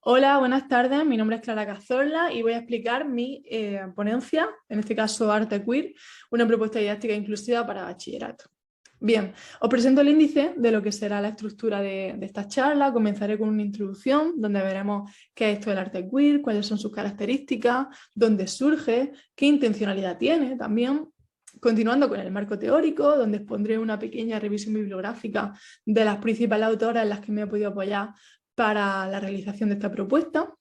Hola, buenas tardes. Mi nombre es Clara Cazorla y voy a explicar mi ponencia, en este caso Arte Queer, una propuesta didáctica inclusiva para bachillerato. Bien, os presento el índice de lo que será la estructura de esta charla. Comenzaré con una introducción donde veremos qué es esto del arte queer, cuáles son sus características, dónde surge, qué intencionalidad tiene también. Continuando con el marco teórico, donde expondré una pequeña revisión bibliográfica de las principales autoras en las que me he podido apoyar para la realización de esta propuesta.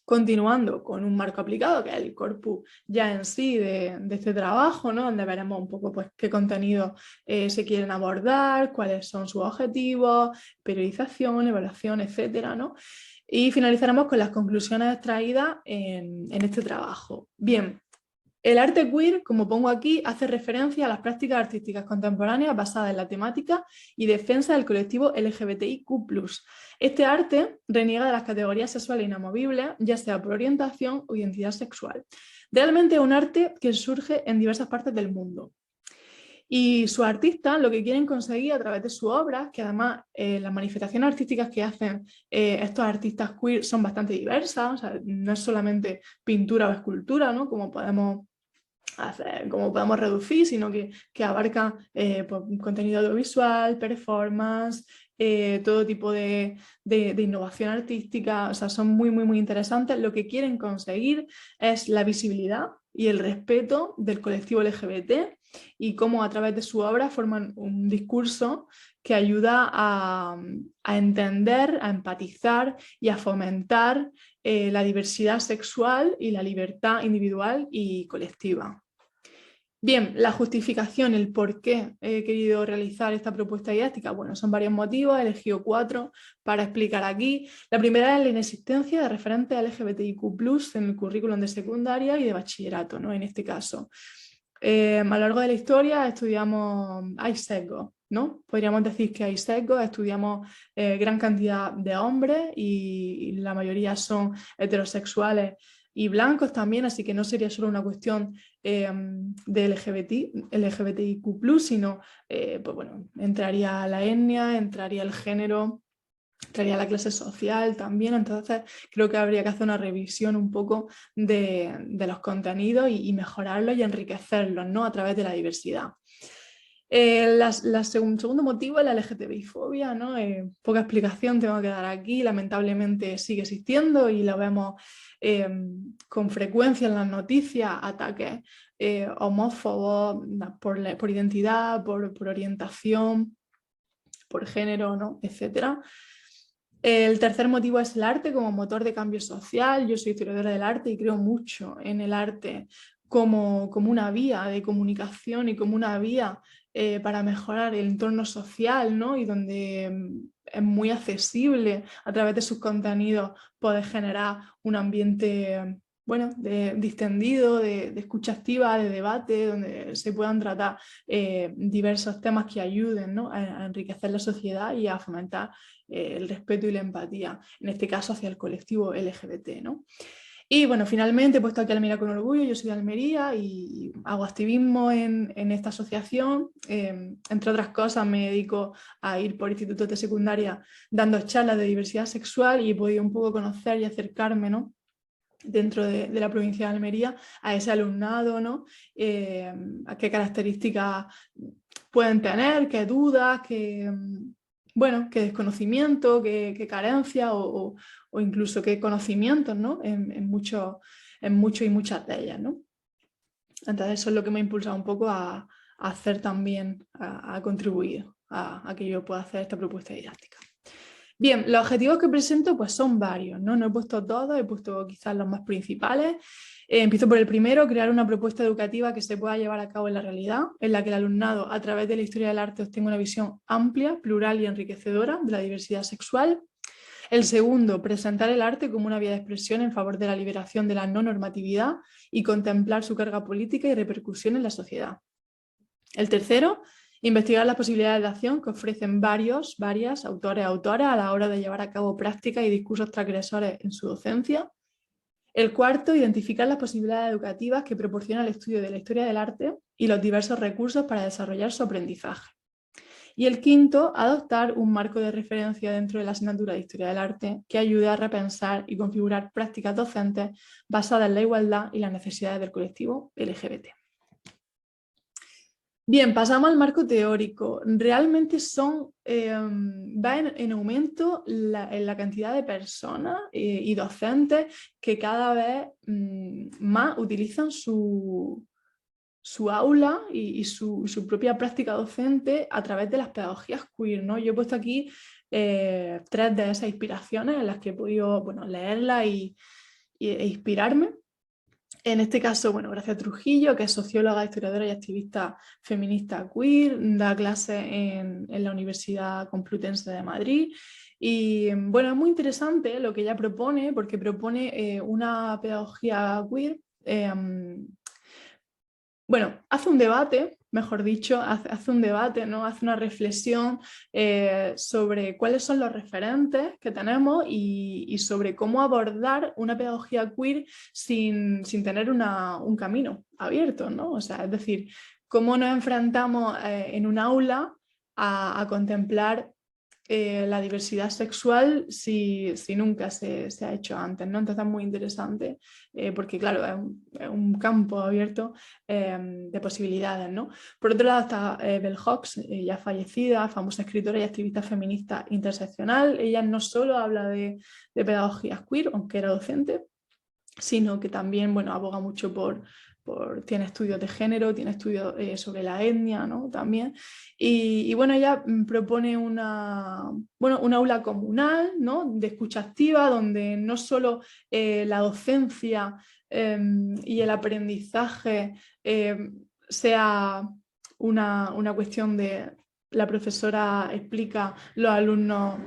Continuando con un marco aplicado, que es el corpus ya en sí de este trabajo, ¿no? Donde veremos un poco pues, qué contenidos se quieren abordar, cuáles son sus objetivos, periodización, evaluación, etcétera, ¿no? Y finalizaremos con las conclusiones extraídas en este trabajo. Bien, el arte queer, como pongo aquí, hace referencia a las prácticas artísticas contemporáneas basadas en la temática y defensa del colectivo LGBTIQ+. Este arte reniega de las categorías sexuales inamovibles, ya sea por orientación o identidad sexual. Realmente es un arte que surge en diversas partes del mundo. Y sus artistas lo que quieren conseguir a través de sus obras, que además las manifestaciones artísticas que hacen estos artistas queer son bastante diversas, o sea, no es solamente pintura o escultura, ¿no? Como podemos reducir, sino que abarca pues, contenido audiovisual, performance, todo tipo de innovación artística. O sea, son muy interesantes. Lo que quieren conseguir es la visibilidad y el respeto del colectivo LGBT y cómo a través de su obra forman un discurso que ayuda a entender, a empatizar y a fomentar la diversidad sexual y la libertad individual y colectiva. Bien, la justificación, el por qué he querido realizar esta propuesta didáctica, bueno, son varios motivos, he elegido 4 para explicar aquí. La primera es la inexistencia de referentes LGBTIQ+ en el currículum de secundaria y de bachillerato, ¿no? En este caso. A lo largo de la historia hay sesgos, ¿no? Podríamos decir que hay sesgos, estudiamos gran cantidad de hombres y la mayoría son heterosexuales y blancos también, así que no sería solo una cuestión de LGBTIQ+, sino, pues bueno, entraría la etnia, entraría el género, entraría la clase social también, entonces creo que habría que hacer una revisión un poco de los contenidos y mejorarlos y enriquecerlos, ¿no? A través de la diversidad. Segundo motivo es la LGTBI-fobia, ¿no? Poca explicación tengo que dar aquí, lamentablemente sigue existiendo y lo vemos con frecuencia en las noticias, ataques homófobos por identidad, por orientación, por género, ¿no? Etcétera. El tercer motivo es el arte como motor de cambio social. Yo soy historiadora del arte y creo mucho en el arte como una vía de comunicación y como una vía para mejorar el entorno social, ¿no? Y donde es muy accesible a través de sus contenidos poder generar un ambiente bueno, distendido, de escucha activa, de debate, donde se puedan tratar diversos temas que ayuden, ¿no? a enriquecer la sociedad y a fomentar el respeto y la empatía, en este caso hacia el colectivo LGBT, ¿no? Y bueno, finalmente he puesto aquí Almería con orgullo, yo soy de Almería y hago activismo en esta asociación. Entre otras cosas me dedico a ir por institutos de secundaria dando charlas de diversidad sexual y he podido un poco conocer y acercarme, ¿no? Dentro de la provincia de Almería a ese alumnado, ¿no? A qué características pueden tener, qué dudas, bueno, qué desconocimiento, qué carencia o incluso qué conocimientos, ¿no? en muchos y muchas de ellas, ¿no? Entonces eso es lo que me ha impulsado un poco a hacer también, a contribuir a que yo pueda hacer esta propuesta didáctica. Bien, los objetivos que presento pues son varios, ¿no? No he puesto todos, he puesto quizás los más principales. Empiezo por el primero, crear una propuesta educativa que se pueda llevar a cabo en la realidad, en la que el alumnado, a través de la historia del arte, obtenga una visión amplia, plural y enriquecedora de la diversidad sexual. El segundo, presentar el arte como una vía de expresión en favor de la liberación de la no normatividad y contemplar su carga política y repercusión en la sociedad. El tercero, investigar las posibilidades de acción que ofrecen varias autores y autoras a la hora de llevar a cabo prácticas y discursos transgresores en su docencia. El cuarto, identificar las posibilidades educativas que proporciona el estudio de la historia del arte y los diversos recursos para desarrollar su aprendizaje. Y el quinto, adoptar un marco de referencia dentro de la asignatura de Historia del Arte que ayude a repensar y configurar prácticas docentes basadas en la igualdad y las necesidades del colectivo LGBT. Bien, pasamos al marco teórico. Realmente va en aumento en la cantidad de personas y docentes que cada vez más utilizan su aula y su propia práctica docente a través de las pedagogías queer, ¿no? Yo he puesto aquí 3 de esas inspiraciones en las que he podido, bueno, leerlas e inspirarme. En este caso, bueno, Gracia Trujillo, que es socióloga, historiadora y activista feminista queer, da clases en la Universidad Complutense de Madrid. Y bueno, es muy interesante lo que ella propone, porque propone una pedagogía queer. Bueno, hace un debate, mejor dicho, hace un debate, ¿no? Hace una reflexión sobre cuáles son los referentes que tenemos y sobre cómo abordar una pedagogía queer sin tener un camino abierto, ¿no? O sea, es decir, cómo nos enfrentamos en un aula a contemplar la diversidad sexual si nunca se ha hecho antes, ¿no? Entonces es muy interesante porque, claro, es un campo abierto de posibilidades, ¿no? Por otro lado está Bell Hooks, ya fallecida, famosa escritora y activista feminista interseccional. Ella no solo habla de pedagogías queer, aunque era docente, sino que también, bueno, aboga mucho tiene estudios de género, tiene estudios sobre la etnia, ¿no? También. Y bueno, ella propone una aula comunal, ¿no? De escucha activa, donde no solo la docencia y el aprendizaje sea una cuestión de la profesora explica, los alumnos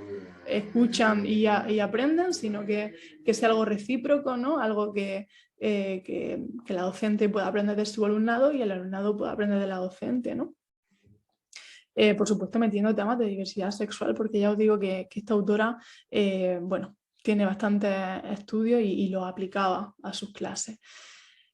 escuchan y aprenden, sino que sea algo recíproco, ¿no? Algo que la docente pueda aprender de su alumnado y el alumnado pueda aprender de la docente, ¿no? Por supuesto metiendo temas de diversidad sexual, porque ya os digo que esta autora, bueno, tiene bastantes estudios y lo aplicaba a sus clases.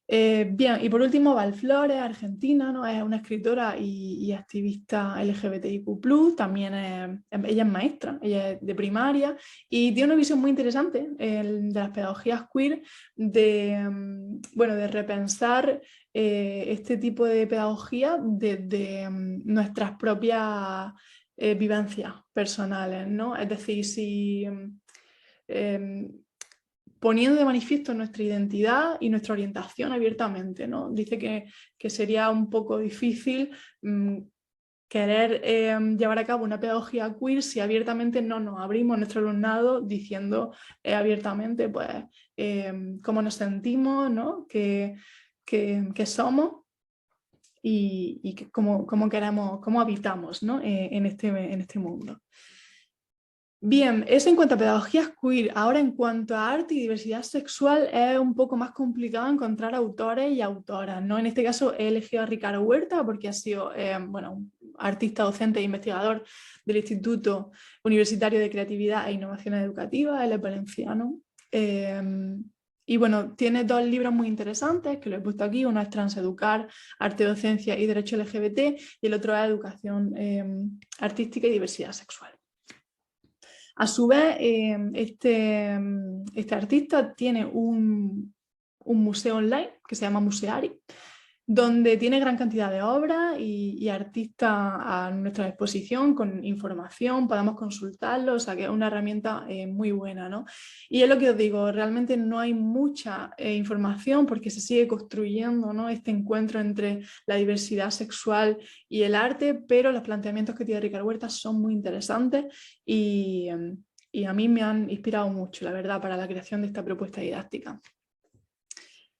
Bien, y por último Val Flores, argentina, ¿no? Es una escritora y activista LGBTIQ+, también ella es maestra, ella es de primaria y tiene una visión muy interesante de las pedagogías queer, bueno, de repensar este tipo de pedagogía desde nuestras propias vivencias personales, ¿no? Es decir, si poniendo de manifiesto nuestra identidad y nuestra orientación abiertamente, ¿no? Dice que sería un poco difícil querer llevar a cabo una pedagogía queer si abiertamente no nos abrimos a nuestro alumnado diciendo abiertamente pues, cómo nos sentimos, ¿no? qué somos y cómo queremos, cómo habitamos, ¿no? en este mundo. Bien, eso en cuanto a pedagogías queer. Ahora, en cuanto a arte y diversidad sexual, es un poco más complicado encontrar autores y autoras, ¿no? En este caso he elegido a Ricardo Huerta porque ha sido bueno, un artista, docente e investigador del Instituto Universitario de Creatividad e Innovación Educativa, él es valenciano. Y bueno, tiene 2 libros muy interesantes que lo he puesto aquí. Uno es Transeducar, Arte, Docencia y Derecho LGBT y el otro es Educación Artística y Diversidad Sexual. A su vez, este artista tiene un museo online que se llama Museari, donde tiene gran cantidad de obras y artistas a nuestra disposición con información, podemos consultarlo, o sea que es una herramienta muy buena, ¿no? Y es lo que os digo, realmente no hay mucha información porque se sigue construyendo, ¿no? Este encuentro entre la diversidad sexual y el arte, pero los planteamientos que tiene Ricardo Huerta son muy interesantes y a mí me han inspirado mucho, la verdad, para la creación de esta propuesta didáctica.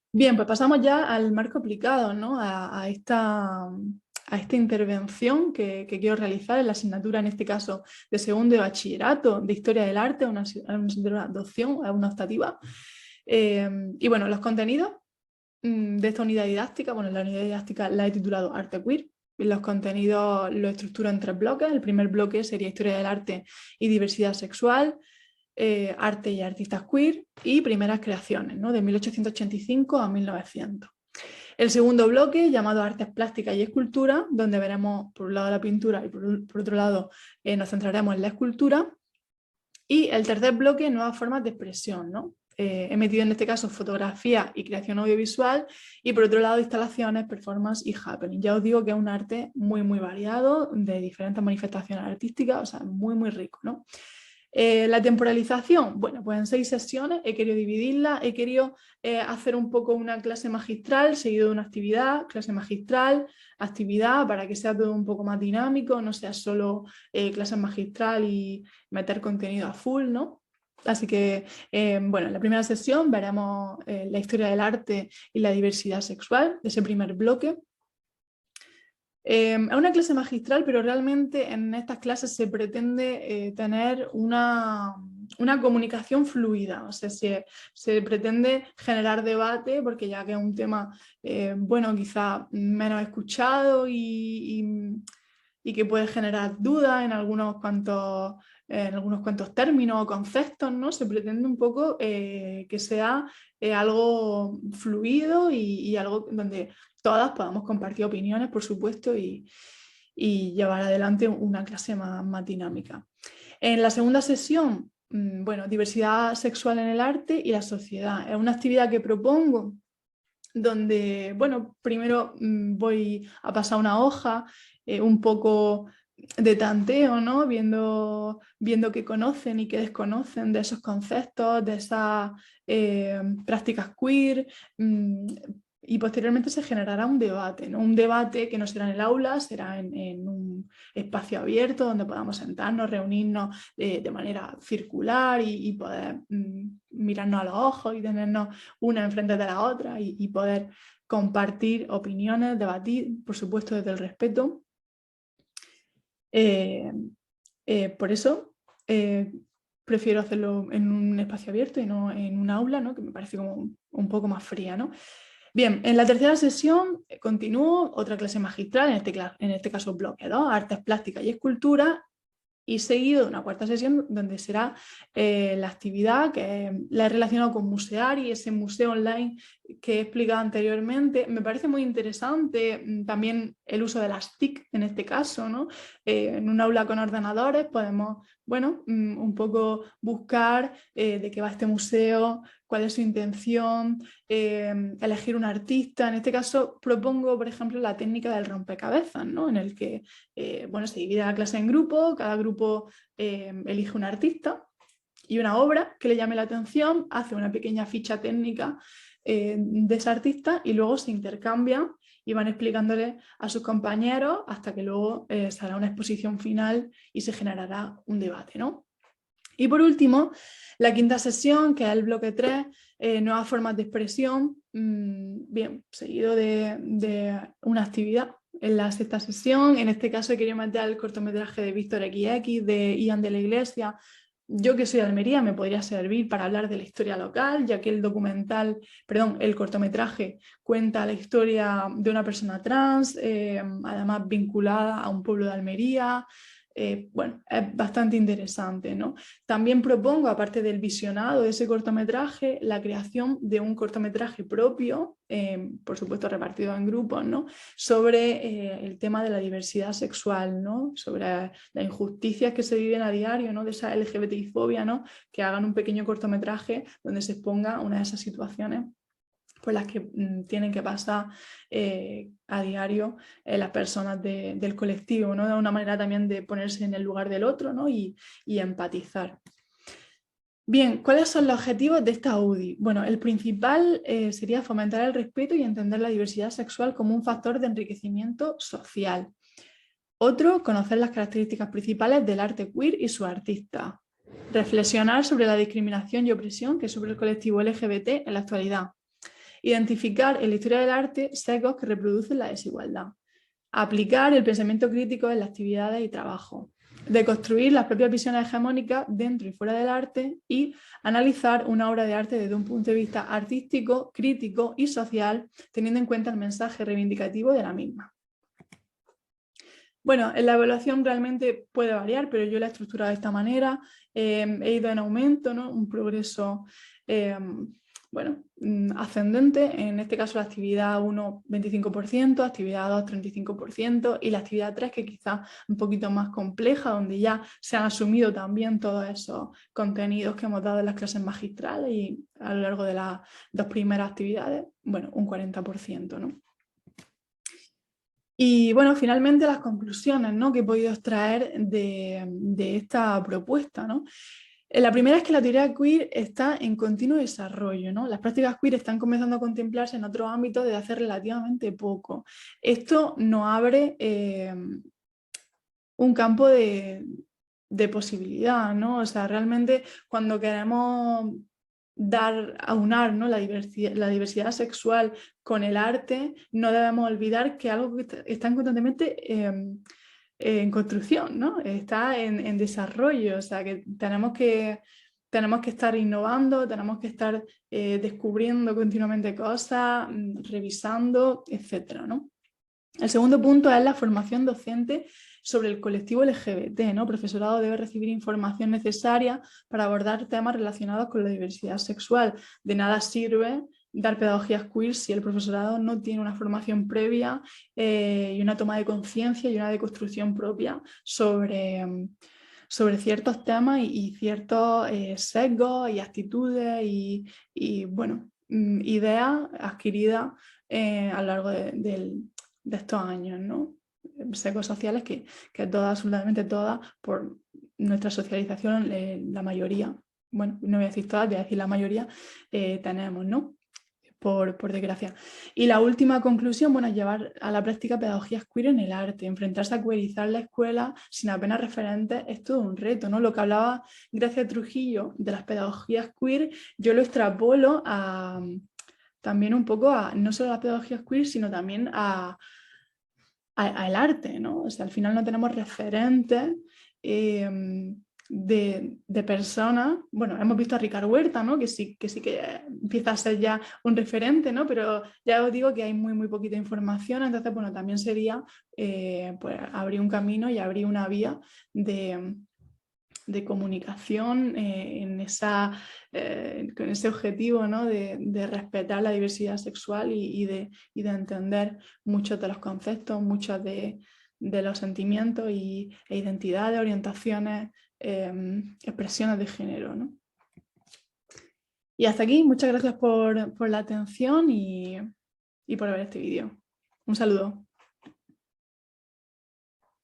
Bien, pues pasamos ya al marco aplicado, ¿no? a esta intervención que quiero realizar en la asignatura, en este caso, de segundo de bachillerato de Historia del Arte, una asignatura de opción, una optativa. Y bueno, los contenidos de esta unidad didáctica, bueno, la unidad didáctica la he titulado Arte Queer. Los contenidos los estructuro en 3 bloques. El primer bloque sería Historia del Arte y Diversidad Sexual, Arte y Artistas Queer y Primeras Creaciones, ¿no? De 1885 a 1900. El segundo bloque, llamado Artes Plásticas y Escultura, donde veremos por un lado la pintura y por otro lado nos centraremos en la escultura. Y el tercer bloque, nuevas formas de expresión, ¿no? He metido en este caso fotografía y creación audiovisual, y por otro lado instalaciones, performance y happening. Ya os digo que es un arte muy variado, de diferentes manifestaciones artísticas, o sea, muy rico, ¿no? La temporalización, bueno, pues en 6 sesiones he querido dividirla, he querido hacer un poco una clase magistral seguido de una actividad, clase magistral, actividad, para que sea todo un poco más dinámico, no sea solo clase magistral y meter contenido a full, ¿no? Así que, bueno, en la primera sesión veremos la historia del arte y la diversidad sexual, de ese primer bloque. Es una clase magistral, pero realmente en estas clases se pretende tener una comunicación fluida, o sea, se pretende generar debate, porque ya que es un tema, bueno, quizá menos escuchado y que puede generar dudas en algunos cuantos términos o conceptos, ¿no? Se pretende un poco que sea algo fluido y algo donde todas podamos compartir opiniones, por supuesto, y llevar adelante una clase más dinámica. En la segunda sesión, bueno, diversidad sexual en el arte y la sociedad. Es una actividad que propongo donde, bueno, primero voy a pasar una hoja, un poco de tanteo, ¿no? Viendo qué conocen y qué desconocen de esos conceptos, de esas prácticas queer, y posteriormente se generará un debate, ¿no? Un debate que no será en el aula, será en un espacio abierto donde podamos sentarnos, reunirnos de manera circular y poder mirarnos a los ojos y tenernos una enfrente de la otra y poder compartir opiniones, debatir, por supuesto desde el respeto. Por eso prefiero hacerlo en un espacio abierto y no en un aula, ¿no? Que me parece como un poco más fría, ¿no? Bien, en la tercera sesión continúo otra clase magistral, en este caso bloque 2, Artes Plásticas y Escultura, y seguido de una cuarta sesión donde será la actividad que la he relacionado con Musear y ese museo online que he explicado anteriormente. Me parece muy interesante también el uso de las TIC en este caso, ¿no? En un aula con ordenadores podemos, bueno, un poco buscar de qué va este museo, cuál es su intención, elegir un artista. En este caso propongo, por ejemplo, la técnica del rompecabezas, ¿no? En el que bueno, se divide la clase en grupos, cada grupo elige un artista y una obra que le llame la atención, hace una pequeña ficha técnica de ese artista y luego se intercambian y van explicándole a sus compañeros hasta que luego se hará una exposición final y se generará un debate, ¿no? Y por último, la quinta sesión, que es el bloque 3, nuevas formas de expresión, bien, seguido de una actividad. En la sexta sesión, en este caso he querido meter el cortometraje de Víctor XX, de Ian de la Iglesia. Yo que soy de Almería me podría servir para hablar de la historia local, ya que el cortometraje cuenta la historia de una persona trans, además vinculada a un pueblo de Almería. Bueno, es bastante interesante, ¿no? También propongo, aparte del visionado de ese cortometraje, la creación de un cortometraje propio, por supuesto repartido en grupos, ¿no? Sobre el tema de la diversidad sexual, ¿no? Sobre las injusticias que se viven a diario, ¿no? De esa LGBTI-fobia, ¿no? Que hagan un pequeño cortometraje donde se exponga una de esas situaciones por las que tienen que pasar a diario las personas del colectivo, ¿no? De una manera también de ponerse en el lugar del otro, ¿no? y empatizar. Bien, ¿cuáles son los objetivos de esta UDI? Bueno, el principal sería fomentar el respeto y entender la diversidad sexual como un factor de enriquecimiento social. Otro, conocer las características principales del arte queer y su artista. Reflexionar sobre la discriminación y opresión que sufre el colectivo LGBT en la actualidad. Identificar en la historia del arte sesgos que reproducen la desigualdad. Aplicar el pensamiento crítico en las actividades y trabajo. Deconstruir las propias visiones hegemónicas dentro y fuera del arte y analizar una obra de arte desde un punto de vista artístico, crítico y social, teniendo en cuenta el mensaje reivindicativo de la misma. Bueno, la evaluación realmente puede variar, pero yo la he estructurado de esta manera. He ido en aumento, ¿no? Un progreso bueno, ascendente, en este caso la actividad 1, 25%, actividad 2, 35%, y la actividad 3, que quizás un poquito más compleja, donde ya se han asumido también todos esos contenidos que hemos dado en las clases magistrales y a lo largo de las 2 primeras actividades, bueno, un 40%, ¿no? Y bueno, finalmente las conclusiones, ¿no?, que he podido extraer de esta propuesta, ¿no? La primera es que la teoría queer está en continuo desarrollo, ¿no? Las prácticas queer están comenzando a contemplarse en otros ámbitos desde hace relativamente poco. Esto nos abre un campo de posibilidad, ¿no? O sea, realmente cuando queremos aunar, ¿no?, la diversidad sexual con el arte, no debemos olvidar que algo que está constantemente en construcción, ¿no? Está en desarrollo, o sea, que tenemos que estar innovando, tenemos que estar descubriendo continuamente cosas, revisando, etcétera, ¿no? El segundo punto es la formación docente sobre el colectivo LGBT, ¿no? El profesorado debe recibir información necesaria para abordar temas relacionados con la diversidad sexual. De nada sirve dar pedagogías queer si el profesorado no tiene una formación previa y una toma de conciencia y una deconstrucción propia sobre ciertos temas y ciertos sesgos y actitudes y bueno, ideas adquiridas a lo largo de estos años, ¿no? Sesgos sociales que todas, absolutamente todas, por nuestra socialización, la mayoría, bueno, no voy a decir todas, voy a decir la mayoría, tenemos, ¿no? Por desgracia. Y la última conclusión, bueno, es llevar a la práctica pedagogías queer en el arte. Enfrentarse a queerizar la escuela sin apenas referentes es todo un reto, ¿no? Lo que hablaba Gracia Trujillo de las pedagogías queer, yo lo extrapolo también un poco a no solo a las pedagogías queer, sino también al arte, ¿no? O sea, al final no tenemos referentes de personas. Bueno, hemos visto a Ricard Huerta, ¿no?, que sí que empieza a ser ya un referente, ¿no? Pero ya os digo que hay muy poquita información, entonces, bueno, también sería pues abrir un camino y abrir una vía de comunicación con ese objetivo, ¿no?, de respetar la diversidad sexual y de entender muchos de los conceptos, muchos de los sentimientos e identidades, orientaciones, expresiones de género, ¿no? Y hasta aquí, muchas gracias por la atención y por ver este vídeo. Un saludo.